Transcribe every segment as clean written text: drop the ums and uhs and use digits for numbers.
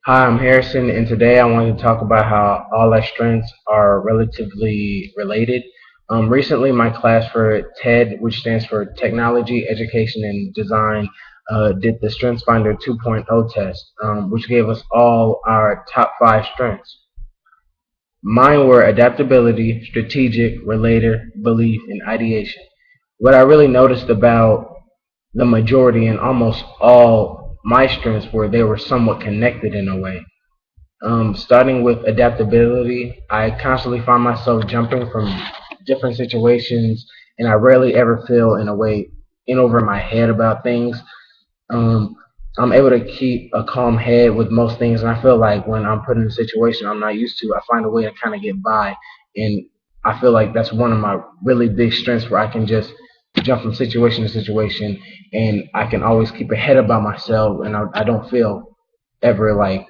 Hi, I'm Harrison, and today I wanted to talk about how all our strengths are relatively related. Recently, my class for TED, which stands for Technology, Education, and Design, did the StrengthsFinder 2.0 test, which gave us all our top five strengths. Mine were adaptability, strategic, relator, belief, and ideation. What I really noticed about the majority and almost all my strengths were they were somewhat connected in a way. Starting with adaptability, I constantly find myself jumping from different situations, and I rarely ever feel in a way in over my head about things. Um, I'm able to keep a calm head with most things, and I feel like when I'm put in a situation I'm not used to, I find a way to kind of get by, and I feel like that's one of my really big strengths where I can just jump from situation to situation, and I can always keep a head about myself, and I don't feel ever like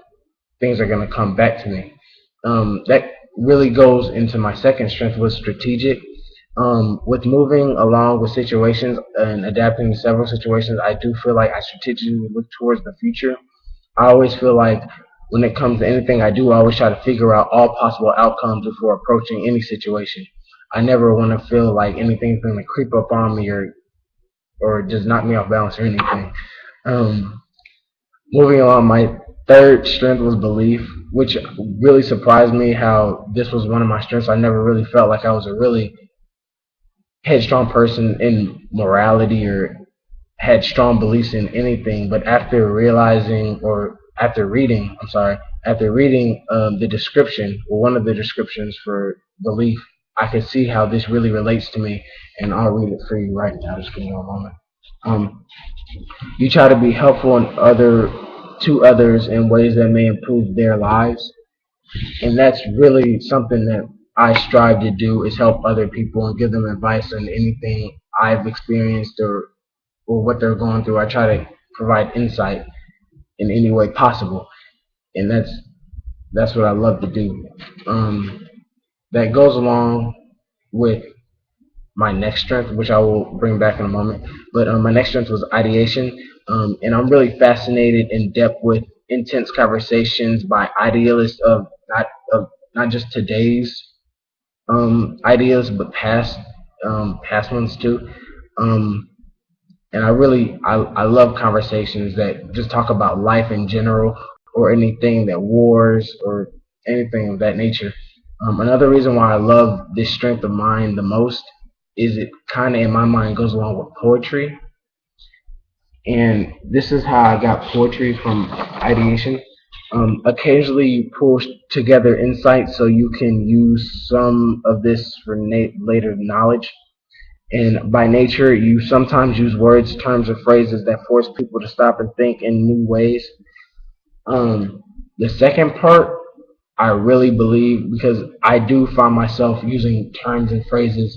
things are going to come back to me. That really goes into my second strength was strategic. With moving along with situations and adapting to several situations, I do feel like I strategically look towards the future. I always feel like when it comes to anything I do, I always try to figure out all possible outcomes before approaching any situation. I never want to feel like anything's going to creep up on me or just knock me off balance or anything. Um, Moving on, my third strength was belief, which really surprised me how this was one of my strengths. I never really felt like I was a really headstrong person in morality or had strong beliefs in anything, but after reading the description, or one of the descriptions for belief, I could see how this really relates to me, and I'll read it for you right now. Just give me a moment. Um, you try to be helpful to others in ways that may improve their lives, and that's really something that I strive to do is help other people and give them advice on anything I've experienced or what they're going through. I try to provide insight in any way possible, and that's what I love to do. That goes along with my next strength, which I will bring back in a moment. But my next strength was ideation, and I'm really fascinated in depth with intense conversations by idealists of not just today's ideas, but past ones too. Um, and I love conversations that just talk about life in general or anything that wars or anything of that nature. Another reason why I love this strength of mine the most is it kind of in my mind goes along with poetry, and this is how I got poetry from ideation. Occasionally, you pull together insights so you can use some of this for later knowledge. And by nature, you sometimes use words, terms, or phrases that force people to stop and think in new ways. The second part, I really believe because I do find myself using terms and phrases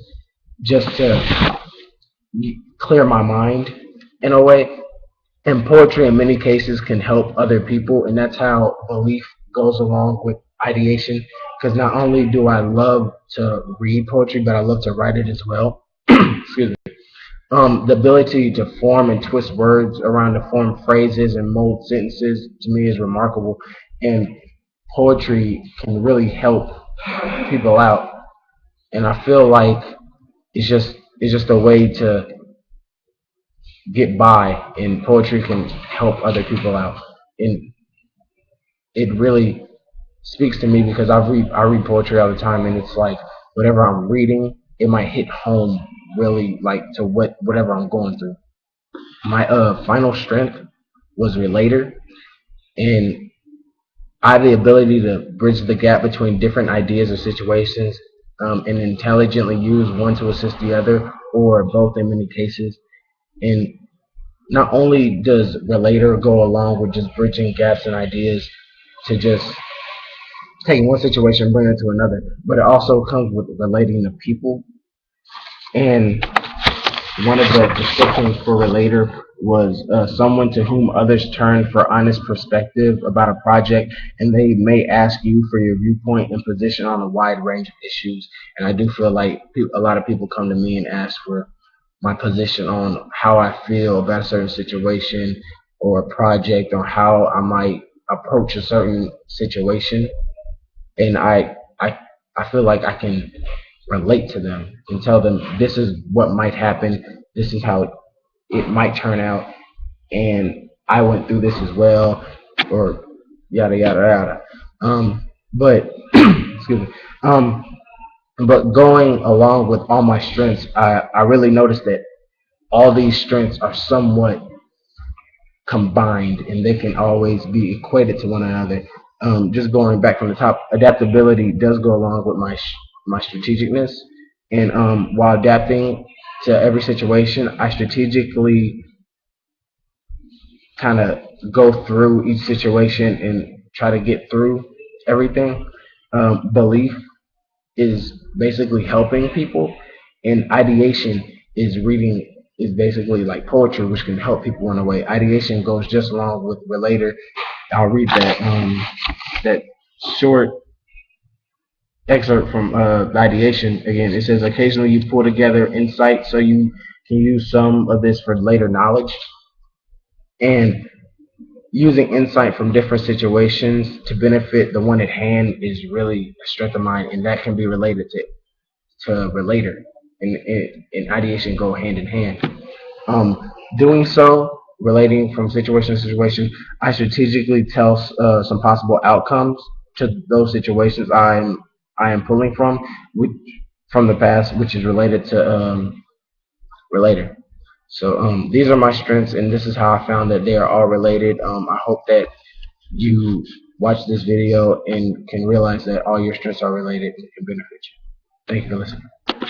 just to clear my mind in a way. And poetry, in many cases, can help other people, and that's how belief goes along with ideation. Because not only do I love to read poetry, but I love to write it as well. Excuse me. The ability to form and twist words around to form phrases and mold sentences to me is remarkable, and poetry can really help people out. And I feel like it's just a way to get by, and poetry can help other people out. And it really speaks to me because I read poetry all the time, and it's like whatever I'm reading, it might hit home really like to whatever I'm going through. My final strength was relator, and I have the ability to bridge the gap between different ideas or situations, and intelligently use one to assist the other, or both in many cases. And not only does relator go along with just bridging gaps and ideas to just take one situation and bring it to another, but it also comes with relating to people. And one of the descriptions for relator was someone to whom others turn for honest perspective about a project, and they may ask you for your viewpoint and position on a wide range of issues. And I do feel like a lot of people come to me and ask for my position on how I feel about a certain situation or a project, or how I might approach a certain situation, and I feel like I can relate to them and tell them this is what might happen, this is how it might turn out, and I went through this as well, or yada yada yada. But excuse me. But going along with all my strengths, I really noticed that all these strengths are somewhat combined and they can always be equated to one another. Just going back from the top, adaptability does go along with my strategicness, and while adapting to every situation, I strategically kind of go through each situation and try to get through everything. Belief is basically helping people, and ideation is basically like poetry, which can help people in a way. Ideation goes just along with relator. I'll read that short excerpt from the ideation again. It says occasionally you pull together insight so you can use some of this for later knowledge, and using insight from different situations to benefit the one at hand is really a strength of mine, and that can be related to relator, and ideation go hand in hand. Doing so, relating from situation to situation, I strategically tell some possible outcomes to those situations I am pulling from, which, from the past, which is related to relator. So these are my strengths, and this is how I found that they are all related. I hope that you watch this video and can realize that all your strengths are related and can benefit you. Thank you for listening.